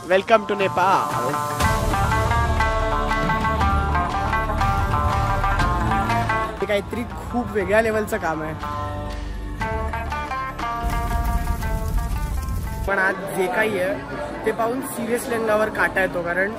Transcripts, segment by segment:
Welcome to Nepal. हे काहीतरी खूप वेगळ्या लेवलचं काम आहे, पण आज जे काही आहे ते पाहून सिरियसली अंगावर काटा येतो। कारण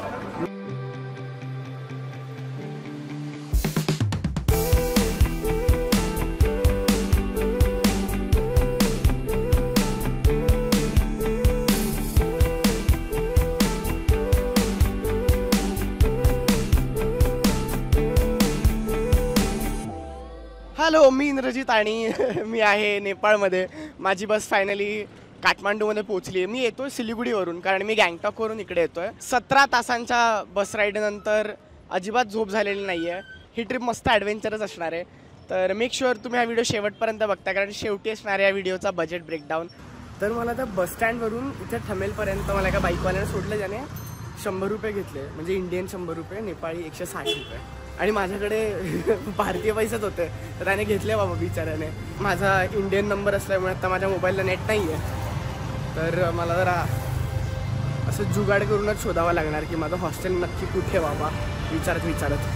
हॅलो, मी इंद्रजित आणि मी आहे नेपाळमध्ये। माझी बस फायनली काठमांडूमध्ये पोहोचली आहे। मी येतोय सिलिगुडीवरून, कारण मी गँगटॉकवरून इकडे येतोय। 17 तासांच्या बस राईडनंतर अजिबात झोप झालेली नाही आहे। ही ट्रिप मस्त ॲडव्हेंचरच असणार आहे, तर मेक शुअर तुम्ही हा व्हिडिओ शेवटपर्यंत बघता, कारण शेवटी असणार आहे या व्हिडिओचा बजेट ब्रेकडाऊन। तर मला त्या बसस्टँडवरून इथे ठमेलपर्यंत मला एका बाईकवाल्याने सोडलं, ज्याने 100 रुपये घेतले, म्हणजे इंडियन 100 रुपये, नेपाळी 160 रुपये। आणि माझ्याकडे भारतीय पैसेच होते, तर त्याने घेतले बाबा बिचाऱ्याने। माझा इंडियन नंबर असल्यामुळे आता माझ्या मोबाईलला नेट नाही आहे, तर मला जरा असं जुगाड करूनच शोधावं लागणार की माझं हॉस्टेल नक्की कुठे बाबा। विचारत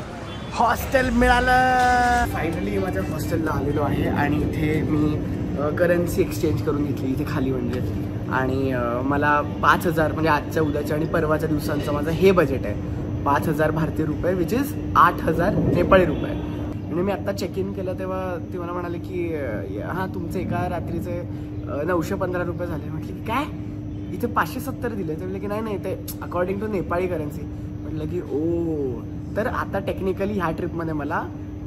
हॉस्टेल मिळालं। फायनली माझ्या हॉस्टेलला आलेलो आहे आणि इथे मी करन्सी एक्सचेंज करून घेतली इथे खाली म्हणजे। आणि मला 5000 म्हणजे आजच्या उद्याच्या आणि परवाच्या दिवसांचं माझं हे बजेट आहे, 5000 भारतीय रुपये, विच इज 8000 नेपाळी रुपये। आणि मी आत्ता चेक इन केलं तेव्हा ते मला म्हणाले की हां तुमचे एका रात्रीचे 915 रुपये झाले। म्हटलं की काय, इथे 570 दिले? ते म्हटलं की नाही ते अकॉर्डिंग टू नेपाळी करन्सी। म्हटलं की ओ, तर आता टेक्निकली ह्या ट्रिपमध्ये मला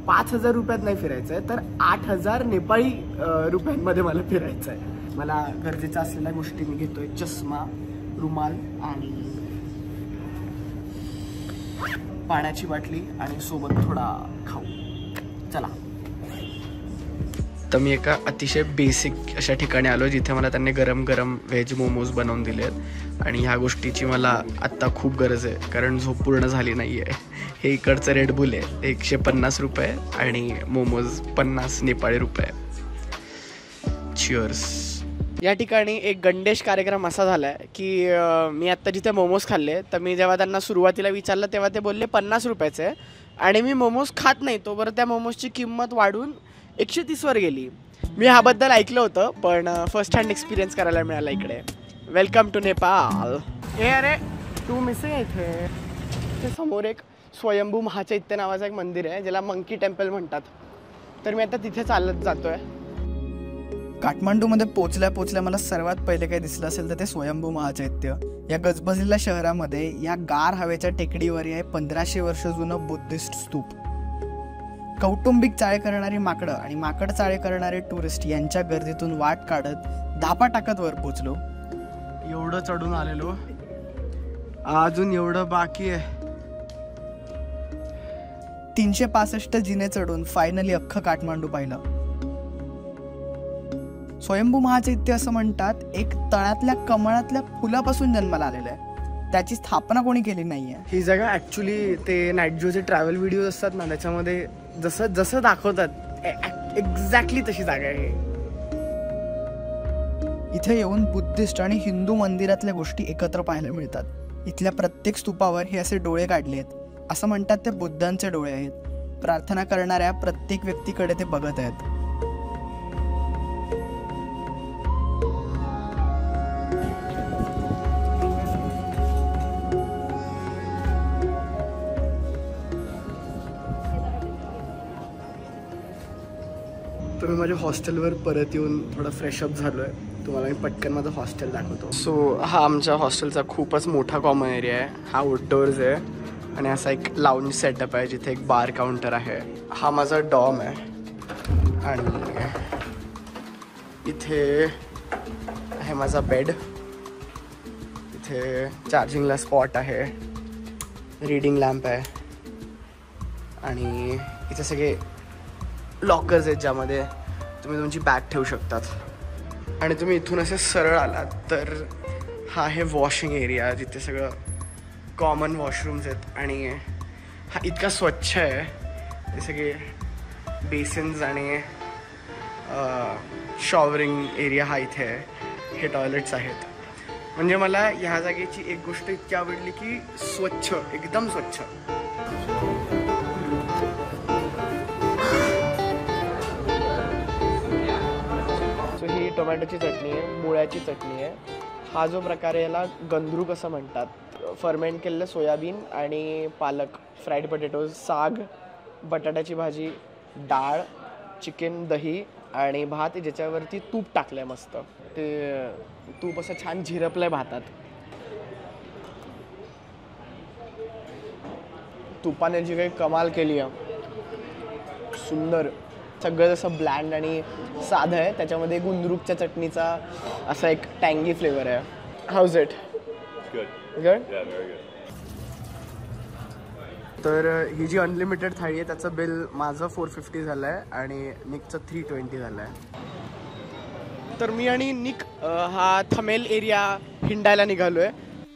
5000 रुपयात नाही फिरायचं आहे, तर 8000 नेपाळी रुपयांमध्ये मला फिरायचं आहे। मला गरजेच्या असलेल्या गोष्टी मी घेतोय, चष्मा, रुमाल आणि पाण्याची बाटली आणि सोबत थोडा खाऊ। चला, तर मी एका अतिशय बेसिक अशा ठिकाणी आलो जिथे मला त्यांनी गरम गरम व्हेज मोमोज बनवून दिलेत। आणि ह्या गोष्टीची मला आत्ता खूप गरज आहे, कारण झोप पूर्ण झाली नाही आहे। हे इकडचं रेड बुल आहे 150 रुपये आणि मोमोज 50 नेपाळी रुपये। चिअर्स। या ठिकाणी एक गणेश कार्यक्रम असा झाला आहे की मी आत्ता जिथे मोमोज खाल्ले, तर मी जेव्हा त्यांना सुरुवातीला विचारलं तेव्हा ते बोलले 50 रुपयाचे, आणि मी मोमोज खात नाही तोपर्यंत त्या मोमोजची किंमत वाढून 130वर गेली। मी ह्याबद्दल ऐकलं होतं, पण फर्स्ट हँड एक्सपिरियन्स करायला मिळाला इकडे। Welcome to Nepal. हे अरे तू मिसिंग आहे इथे समोर एक स्वयंभू महाचैत्य नावाचं एक मंदिर आहे, ज्याला मंकी टेम्पल म्हणतात, तर मी आता तिथे चालत जातोय। काठमांडूमध्ये पोचल्या मला सर्वात पहिले काय दिसलं असेल तर ते स्वयंभू महाचैत्य। या गजबजलेल्या शहरामध्ये या गार हवेच्या टेकडीवर आहे 1500 वर्ष जुनं बुद्धिस्ट स्तूप। कौटुंबिक चाळे करणारी माकडं आणि माकड चाळे करणारे टुरिस्ट यांच्या गर्दीतून वाट काढत धापा टाकत वर पोचलो। एवढं चढून आलेलो, अजून एवढं बाकी आहे। 365 जिने चढून फायनली अख्खं काठमांडू पाहिलं। स्वयंभू महाचैत्य असं म्हणतात, एक तळातल्या कमळातल्या फुलापासून जन्माला आलेलं आहे। त्याची स्थापना कोणी केली नाहीये। ही जागा ऍक्च्युली ते नाईटजोचे ट्रॅव्हल व्हिडिओ असतात ना, त्याच्यामध्ये जसं जसं दाखवतात एक्झॅक्टली तशी जागा आहे। इथे येऊन बुद्धिस्ट आणि हिंदू मंदिरातल्या गोष्टी एकत्र पाहायला मिळतात। इथल्या प्रत्येक स्तूपावर हे असे डोळे काढले आहेत, असं म्हणतात ते बुद्धांचे डोळे आहेत। प्रार्थना करणाऱ्या प्रत्येक व्यक्तीकडे ते बघत आहेत। तर मी माझ्या हॉस्टेलवर परत येऊन थोडं फ्रेशअप झालो आहे। तुम्हाला मी पटकन माझं हॉस्टेल दाखवतो। सो हा आमच्या हॉस्टेलचा खूपच मोठा कॉमन एरिया आहे। हा आउटडोअर्स आहे आणि असा एक लाऊंज सेटअप आहे जिथे एक बार काउंटर आहे। हा माझा डॉर्म आहे आणि इथे आहे माझा बेड। इथे चार्जिंगला स्पॉट आहे, रीडिंग लॅम्प आहे आणि इथे सगळे लॉकर्स आहेत ज्यामध्ये तुम्ही तुमची बॅग ठेवू शकतात। आणि तुम्ही इथून असे सरळ आलात तर हा आहे वॉशिंग एरिया, जिथे सगळं कॉमन वॉशरूम्स आहेत। आणि हा इतका स्वच्छ आहे, ते सगळे बेसिन्स आणि शॉवरिंग एरिया हा इथे आहे। हे टॉयलेट्स आहेत। म्हणजे मला ह्या जागेची एक गोष्ट इतकी आवडली की स्वच्छ, एकदम स्वच्छ. ही टोमॅटोची चटणी आहे, मुळ्याची चटणी आहे. हा जो प्रकार आहे याला गंधरूक असं म्हणतात. फर्मेंट केलेलं सोयाबीन आणि पालक, फ्राईड पोटॅटोज, साग, बटाट्याची भाजी, डाळ, चिकन, दही आणि भात ज्याच्यावरती तूप टाकलंय मस्त. ते तूप असं छान झिरपलंय भातात. तुपाने जी काही कमाल केली आहे, सुंदर. सगळं जसं ब्लँड आणि साधं आहे, त्याच्यामध्ये गुंदरूकच्या चटणीचा असा एक टँगी फ्लेवर आहे. House it? गुड. तर ही जी अनलिमिटेड थाळी आहे त्याचं बिल माझं 450 झालं आहे आणि निकचं 320 झालं आहे. तर मी आणि निक हा थमेल एरिया हिंडायला निघालो आहे.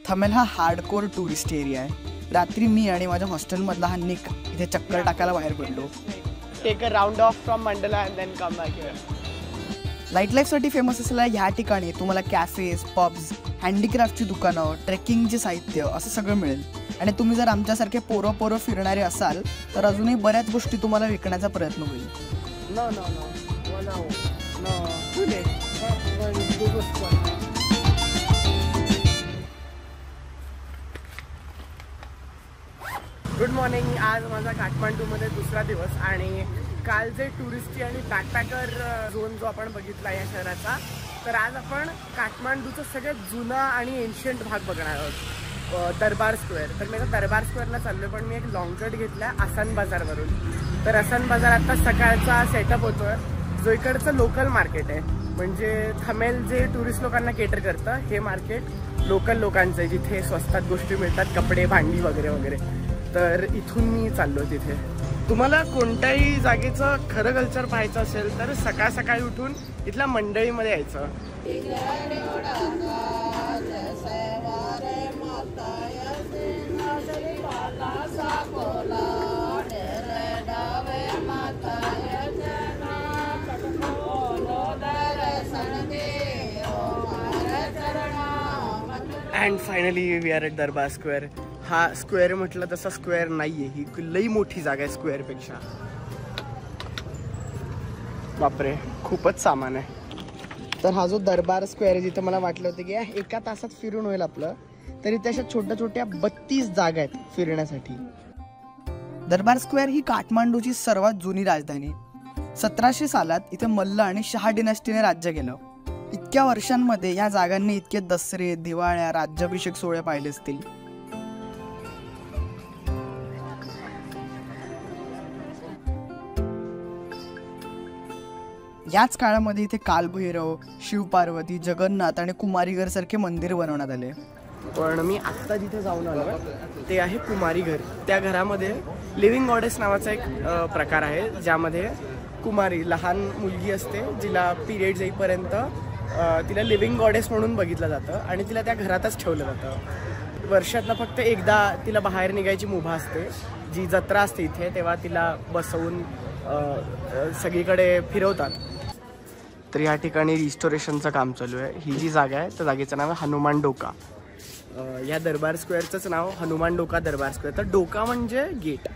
थमेल हा हार्डकोर टुरिस्ट एरिया आहे. रात्री मी आणि माझ्या हॉस्टेलमधला हा निक इथे चक्कर टाकायला बाहेर पडलो. Take a round off from Mandla and then come back here. Night लाईफसाठी फेमस असलेल्या ह्या ठिकाणी तुम्हाला कॅफेज, पब्स, हँडीक्राफ्टची दुकानं, ट्रेकिंगचे साहित्य असं सगळं मिळेल. आणि तुम्ही जर आमच्यासारखे पोरं फिरणारे असाल तर अजूनही बऱ्याच गोष्टी तुम्हाला विकण्याचा प्रयत्न होईल. Good morning. आज माझा काठमांडूमध्ये दुसरा दिवस आणि काल जे टुरिस्टी आणि बॅकपॅकर झोन जो आपण बघितला या शहराचा, तर आज आपण काठमांडूचा सगळ्यात जुना आणि एन्शियंट भाग बघणार आहोत, दरबार स्क्वेअर. तर मी आता दरबार स्क्वेअरला चाललो, पण मी एक लॉंगकट घेतला आसान बाजारवरून. तर आसान बाजार आता सकाळचा सेटअप होतोय, जो इकडचं लोकल मार्केट आहे. म्हणजे थमेल जे टुरिस्ट लोकांना केटर करतं, हे मार्केट लोकल लोकांचं आहे, जिथे स्वस्तात गोष्टी मिळतात, कपडे, भांडी वगैरे वगैरे. तर इथून मी चाललो तिथे. तुम्हाला कोणत्याही जागेचं खरं कल्चर पाहायचं असेल तर सकाळ सकाळी उठून इथल्या मंडळीमध्ये यायचं. And finally we are at Durbar square. हा स्क्वेअर म्हटलं तसा स्क्वेअर नाहीये, ही लई मोठी जागा आहे स्क्वेअरपेक्षा. बापरे, खूपच सामान आहे. तर हा जो दरबार स्क्वेअर आहे, जिथं मला वाटलं होतं की एका तासात फिरून होईल आपलं, तरी त्याच्या छोट्या छोट्या 32 जागा आहेत फिरण्यासाठी. दरबार स्क्वेअर ही काठमांडूची सर्वात जुनी राजधानी. 1700 सालात इथे मल्ल आणि शहा डिनास्टीने राज्य केलं. इतक्या वर्षांमध्ये या जागांनी इतके दसरे, दिवाळ्या, राज्याभिषेक सोहळे पाहिले असतील. याच काळामध्ये इथे कालभैरव, शिवपार्वती, जगन्नाथ आणि कुमारीघर सारखे मंदिर बनवण्यात आले. पण मी आत्ता जिथे जाऊन आलो ते आहे कुमारी घर. त्या घरामध्ये लिव्हिंग गॉडेस नावाचा एक प्रकार आहे, ज्यामध्ये कुमारी, लहान मुलगी असते, जिला पिरियड येईपर्यंत तिला लिव्हिंग गॉडेस म्हणून बघितलं जातं आणि तिला त्या घरातच ठेवलं जातं. वर्षातनं फक्त एकदा तिला बाहेर निघायची मुभा असते. जी जत्रा असते इथे, तेव्हा तिला बसवून सगळीकडे फिरवतात. तर या ठिकाणी रिस्टोरेशनचं काम चालू आहे. ही जी जागा आहे त्या जागेचं नाव आहे हनुमान डोका. या दरबार स्क्वेअरचंच नाव हनुमान डोका दरबार स्क्वेअर. तर डोका म्हणजे गेट.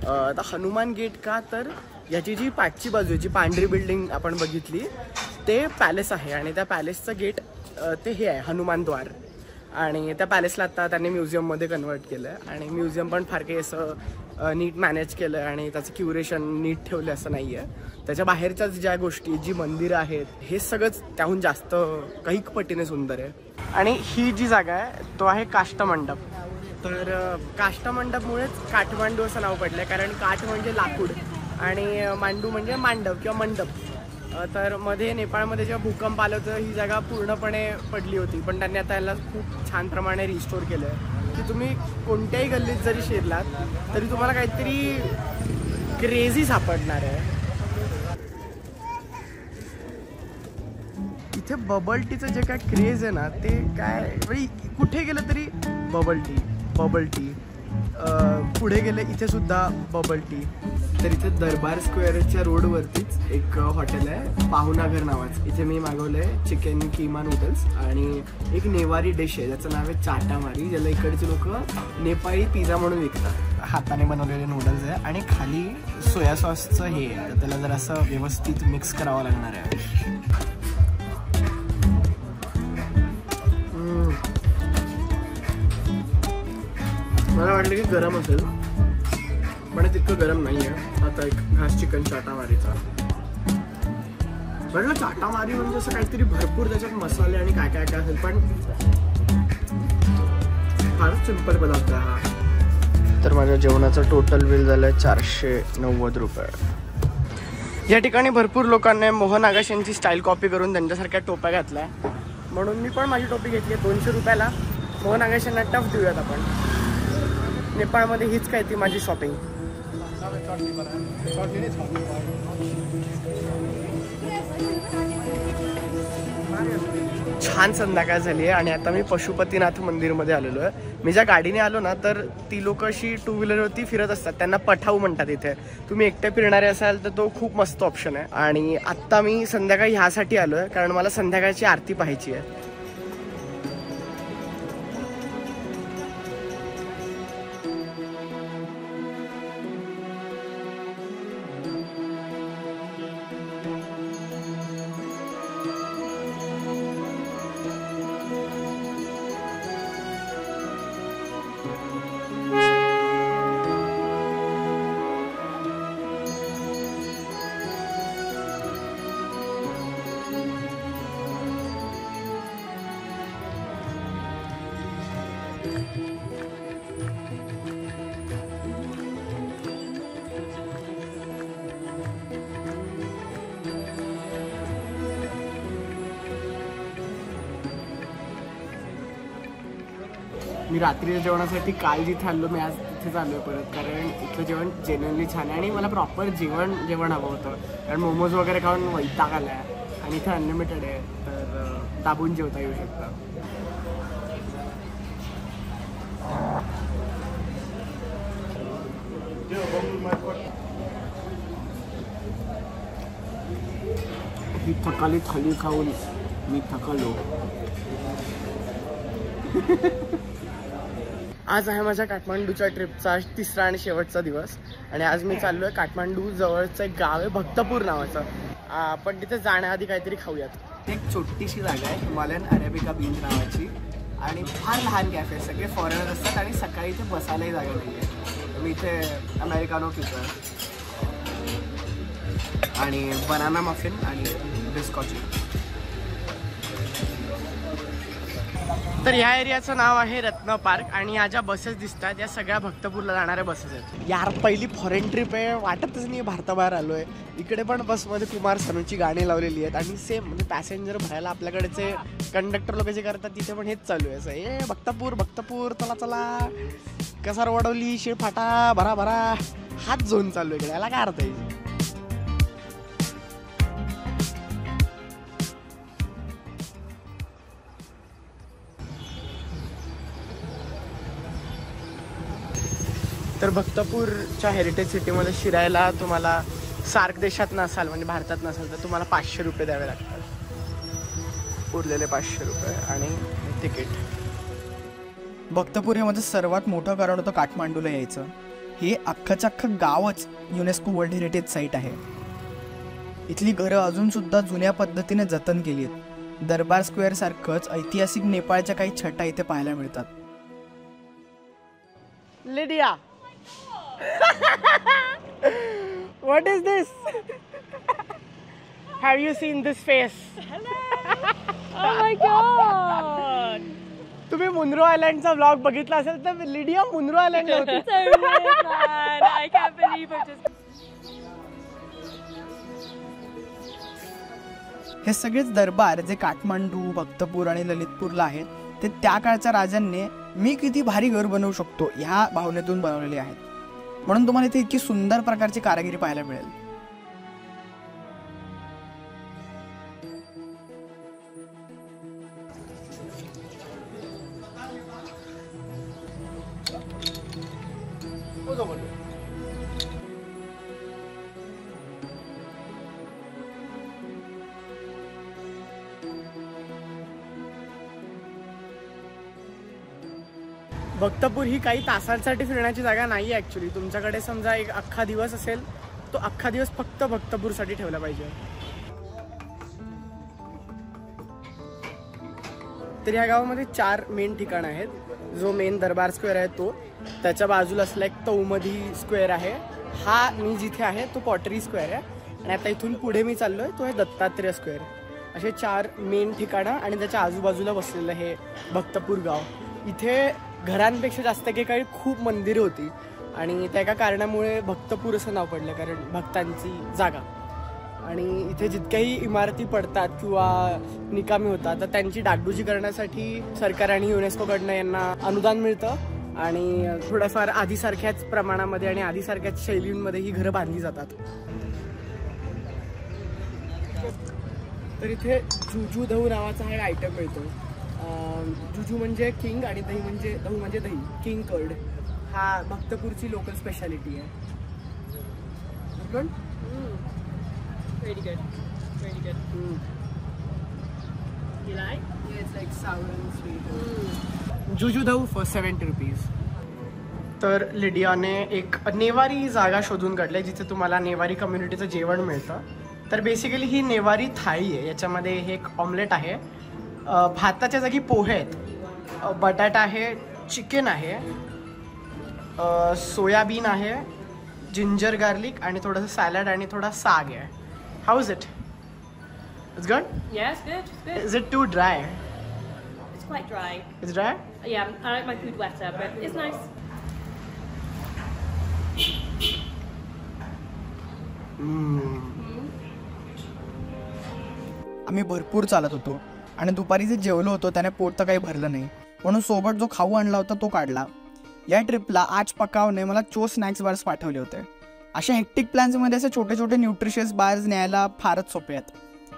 आता हनुमान गेट का, तर याची जी पाठची बाजू, जी पांढरी बिल्डिंग आपण बघितली, ते पॅलेस आहे आणि त्या पॅलेसचं गेट ते हे आहे, हनुमान द्वार. आणि त्या पॅलेसला आता त्यांनी म्युझियममध्ये कन्वर्ट केलं आहे आणि म्युझियम पण फार काही असं नीट मॅनेज केलं आहे आणि त्याचं क्युरेशन नीट ठेवलं असं नाही आहे. त्याच्या बाहेरच्याच ज्या गोष्टी, जी मंदिरं आहेत, हे सगळंच त्याहून जास्त काही पटीने सुंदर आहे. आणि ही जी जागा आहे तो आहे काष्टमंडप. तर काष्टमंडपमुळेच काठमांडू असं नाव पडलं आहे, कारण काठ म्हणजे लाकूड आणि मांडू म्हणजे मांडव किंवा मंडप. तर मध्ये नेपाळमध्ये जेव्हा भूकंप आलं होतं ही जागा पूर्णपणे पडली होती, पण त्यांनी आता याला खूप छान प्रमाणे रिस्टोर केलं आहे की तुम्ही कोणत्याही गल्लीत जरी शिरलात तरी तुम्हाला काहीतरी क्रेझी सापडणार आहे. इथे बबल टीचं जे काय क्रेज आहे ना, ते काय म्हणजे कुठे गेलं तरी बबल टी. पुढे गेले इथे सुद्धा बबल टी. तर इथे दरबार स्क्वेअरच्या रोडवरतीच एक हॉटेल आहे पाहुणाघर नावाचं. इथे मी मागवलंय चिकन कीमा नूडल्स आणि एक नेवारी डिश आहे ज्याचं नाव आहे चाटामारी, ज्याला इकडचे लोक नेपाळी पिझ्झा म्हणून विकतात. हाताने बनवलेले नूडल्स आहे आणि खाली सोया सॉसचं हे आहे, त्याला जर असं व्यवस्थित मिक्स करावं लागणार आहे. मला वाटलं की गरम असेल पण तितकं गरम नाही आहे. आता एक घास चिकन चाटामारीचा म्हटलं. चाटामारी म्हणजे असं काहीतरी भरपूर त्याच्यात मसाले आणि काय काय काय असेल, पण फारच सिंपल पदार्थ आहे हा. तर माझ्या जेवणाचं टोटल बिल झालं 490 रुपये. या ठिकाणी भरपूर लोकांनी मोहन आगाश यांची स्टाईल कॉपी करून त्यांच्यासारख्या टोप्या घातल्या, म्हणून मी पण माझी टोपी घेतली आहे 200 रुपयाला. मोहन आगाश यांना टफ देऊयात आपण. नेपाळमध्ये हीच काय ती माझी शॉपिंग. छान संध्याकाळ झाली आहे आणि आता मी पशुपतीनाथ मंदिरमध्ये आलेलो आहे. मी ज्या गाडीने आलो ना तर ती लोक अशी 2 व्हीलरवरती फिरत असतात, त्यांना पठाऊ म्हणतात इथे. तुम्ही एकटे फिरणारे असाल तर तो खूप मस्त ऑप्शन आहे. आणि आत्ता मी संध्याकाळी ह्यासाठी आलो आहे कारण मला संध्याकाळची आरती पाहायची आहे. मी रात्रीच्या जेवणासाठी काल जिथे आलो मी आज तिथेच आलो आहे परत, कारण इथलं जेवण जेन्युइनली छान आहे आणि मला प्रॉपर जेवण हवं होतं. कारण मोमोज वगैरे खाऊन वैताग आला आहे आणि इथं अनलिमिटेड आहे, तर दाबून जेवता येऊ शकतं. ही थकाली थाली खाऊन मी थकलो. आज आहे माझ्या काठमांडूच्या ट्रिपचा 3रा आणि शेवटचा दिवस आणि आज मी चाललो आहे काठमांडू जवळचं एक गाव आहे भक्तपूर नावाचं. पण तिथे जाण्याआधी काहीतरी खाऊयात. एक छोटीशी जागा आहे हिमालयन अरेबिका बीच नावाची आणि फार लहान कॅफे, सगळे फॉरेनर असतात आणि सकाळी इथे बसायलाही जागा नाही आहे. मी इथे अमेरिकानो पितो आणि बनाना मफिन आणि बिस्कॉची. तर ह्या एरियाचं नाव आहे रत्न पार्क आणि ह्या ज्या बसेस दिसतात या सगळ्या भक्तपूरला जाणाऱ्या बसेस आहेत. यार पहिली फॉरेन ट्रिप आहे, वाटतच नाही भारताबाहेर आलो आहे. इकडे पण बसमध्ये कुमार सानूची गाणी लावलेली आहेत आणि सेम म्हणजे पॅसेंजर भरायला आपल्याकडेचे कंडक्टर लोक जे करतात तिथे पण हेच चालू आहे. असं ए भक्तपूर भक्तपूर चला चला, कसार वडवली शिळफाटा भरा भरा, हाच झोन चालू आहे इकडे. याला काय अर्थ आहे? तर भक्तपूरच्या हेरिटेज सिटीमध्ये शिरायला तुम्हाला सार्क देशात नसाल म्हणजे भारतात नसाल तर तुम्हाला 500 रुपये द्यावे लागतात. उरलेले 500 रुपये आणि तिकीट. भक्तपूर हे माझं सर्वात मोठं कारण होतं काठमांडूला यायचं. हे अख्खंचं अख्खं गावच युनेस्को वर्ल्ड हेरिटेज साईट आहे. इथली घरं अजूनसुद्धा जुन्या पद्धतीने जतन केली आहेत. दरबार स्क्वेअर सारखंच ऐतिहासिक नेपाळच्या काही छटा इथे पाहायला मिळतात. Lydia, what is this? Have you seen this face? Oh my god! तुम्ही मुनरो आयलँडचा व्लॉग बघितला असेल तर लिडिया मुनरो आयलँडला होती. It's so weird, man. I can't believe I just. हे सगळेच दरबार जे काठमांडू, भक्तपूर आणि ललितपूरला आहेत ते त्या काळच्या राजांनी मी किती भारी घर बनवू शकतो ह्या भावनेतून बनवलेले आहेत. म्हणून तुम्हाला इथे इतकी सुंदर प्रकारची कारागिरी पाहायला मिळेल. भक्तपूर ही काही तासांसाठी फिरण्याची जागा नाही आहे ॲक्च्युली. तुमच्याकडे समजा एक अख्खा दिवस असेल, तो अख्खा दिवस फक्त भक्तपूरसाठी ठेवला पाहिजे. तर ह्या गावामध्ये 4 मेन ठिकाणं आहेत. जो मेन दरबार स्क्वेअर आहे तो, त्याच्या बाजूला असला एक तौमधी स्क्वेअर आहे, हा मी जिथे आहे तो पॉटरी स्क्वेअर आहे, आणि आता इथून पुढे मी चाललो आहे तो आहे दत्तात्रेय स्क्वेअर. असे 4 मेन ठिकाणं आणि त्याच्या आजूबाजूला बसलेलं हे भक्तपूर गाव. इथे घरांपेक्षा जास्त काही खूप मंदिरं होती आणि त्या एका कारणामुळे भक्तपूर असं नाव पडलं, कारण भक्तांची जागा. आणि इथे जितक्याही इमारती पडतात किंवा निकामी होतात तर त्यांची डागडुजी करण्यासाठी सरकार आणि युनेस्कोकडनं यांना अनुदान मिळतं आणि थोड्याफार आधीसारख्याच प्रमाणामध्ये आणि आधीसारख्याच शैलींमध्ये ही घरं बांधली जातात. तर इथे जुजू दहू नावाचा हा एक आयटम मिळतो. जुजू म्हणजे किंग आणि दही म्हणजे दहू म्हणजे दही, किंग कर्ड. हा भक्तपूरची लोकल स्पेशालिटी आहे. Really good. Really good. You like? Yeah, it's like sour and sweet. जुजू दहू फॉर 70 रुपीज. तर लिडियाने एक नेवारी जागा शोधून काढली जिथे तुम्हाला नेवारी कम्युनिटीचं जेवण मिळतं. तर बेसिकली ही नेवारी थाळी आहे. याच्यामध्ये हे एक ऑमलेट आहे, भाताच्या जागी पोहे आहेत, बटाटा आहे, चिकन आहे, सोयाबीन आहे, जिंजर गार्लिक आणि थोडंसं सॅलड आणि थोडा साग आहे. How is it? It's good? Yeah, it's good. It's good. Is it too dry? It's quite dry. It's dry? Yeah, I like my food wetter, but it's nice. आम्ही भरपूर चालत होतो आणि दुपारी जे जेवलो होतो त्याने पोट तर काही भरलं नाही, म्हणून सोबत जो खाऊ आणला होता तो काढला. या ट्रिपला आज पकावने मला चो स्नॅक्स बार्स पाठवले होते. अशा हेक्टिक प्लॅन्समध्ये असे छोटे छोटे न्यूट्रिशियस बार्स न्यायला फारच सोपे आहेत.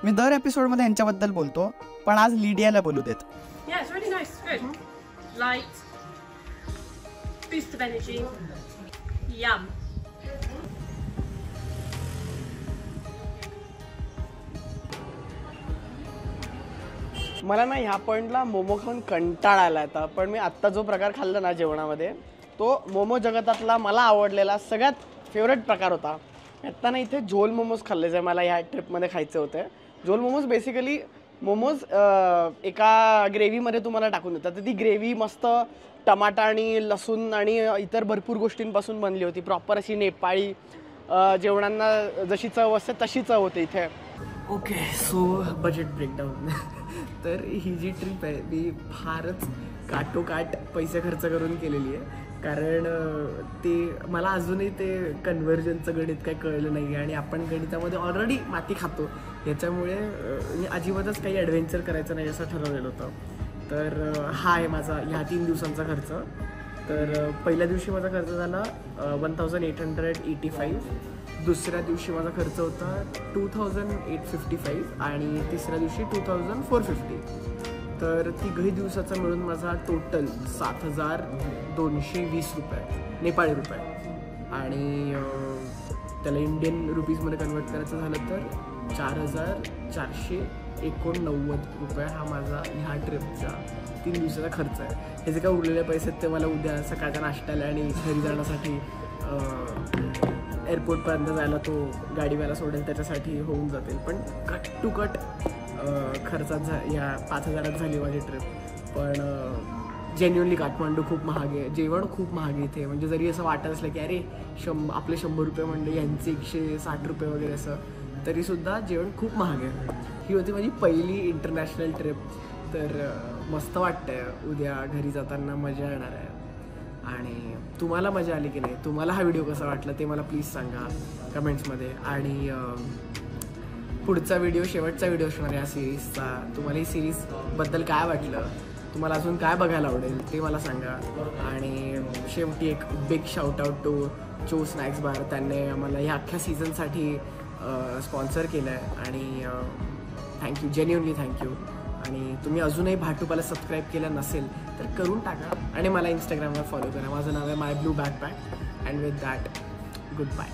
मी दर एपिसोडमध्ये यांच्याबद्दल बोलतो, पण आज लिडियाला बोलू देत. Yeah, it's really nice. Good. Light. Boost of energy. Yum. मला ना ह्या पॉईंटला मोमो खाऊन कंटाळा आला होता, पण मी आत्ता जो प्रकार खाल्ला ना जेवणामध्ये, तो मोमो जगतातला मला आवडलेला सगळ्यात फेवरेट प्रकार होता. आत्ता ना इथे झोल मोमोज खाल्ले जे मला ह्या ट्रिपमध्ये खायचे होते. झोल मोमोज बेसिकली मोमोज एका ग्रेव्हीमध्ये तुम्हाला टाकून देतात. तर ती ग्रेव्ही मस्त टमाटा आणि लसूण आणि इतर भरपूर गोष्टींपासून बनली होती. प्रॉपर अशी नेपाळी जेवणांना जशी चव असते तशी चव होते इथे. Okay, so budget breakdown. तर ही जी ट्रिप आहे मी फारच काटोकाट पैसे खर्च करून केलेली आहे, कारण ते मला अजूनही ते कन्व्हर्जनचं गणित काही कळलं नाही आहे आणि आपण गणितामध्ये ऑलरेडी माती खातो. याच्यामुळे मी अजिबातच काही ॲडव्हेंचर करायचं नाही असं ठरवलेलं होतं. तर हा आहे माझा ह्या 3 दिवसांचा खर्च. तर पहिल्या दिवशी माझा खर्च झाला 1885. दुसऱ्या दिवशी माझा खर्च होता 2855 आणि तिसऱ्या दिवशी 2450. तर तिघही दिवसाचा मिळून माझा टोटल 7220 रुपये नेपाळी रुपये. आणि त्याला इंडियन रुपीजमध्ये कन्वर्ट करायचं झालं तर 4489 रुपये हा माझा ह्या ट्रिपचा 3 दिवसाचा खर्च आहे. हे जे काय उरलेले पैसे आहेत ते मला उद्या सकाळच्या नाश्त्याला आणि घरी जाण्यासाठी एअरपोर्टपर्यंत जायला तो गाडीवाला सोडेल त्याच्यासाठी होऊन जातील. पण कट टू कट खर्चात या 5000 झाली माझी ट्रिप. पण जेन्युअनली काठमांडू खूप महाग आहे, जेवण खूप महाग आहे इथे. म्हणजे जरी असं वाटत असलं की अरे आपले 100 रुपये म्हणजे यांचे 160 रुपये वगैरे असं, तरीसुद्धा जेवण खूप महाग आहे. ही होती माझी पहिली इंटरनॅशनल ट्रिप. तर मस्त वाटतंय. उद्या घरी जाताना मजा येणार आहे. आणि तुम्हाला मजा आली की नाही, तुम्हाला हा व्हिडिओ कसा वाटला ते मला प्लीज सांगा कमेंट्समध्ये. आणि पुढचा व्हिडिओ शेवटचा व्हिडिओ असणार आहे या सिरीजचा. तुम्हाला ही सिरीजबद्दल काय वाटलं, तुम्हाला अजून काय बघायला आवडेल ते मला सांगा. आणि शेवटी एक बिग शाउट आउट टू चो स्नॅक्स बार. त्यांनी आम्हाला ह्या अख्ख्या सीझनसाठी स्पॉन्सर केलं आहे आणि थँक्यू, जेन्युअनली थँक्यू. आणि तुम्ही अजूनही भाटुपाला सबस्क्राईब केलं नसेल तर करून टाका आणि मला इंस्टाग्रामवर फॉलो करा. माझं नाव आहे my blue backpack. And with that good bye.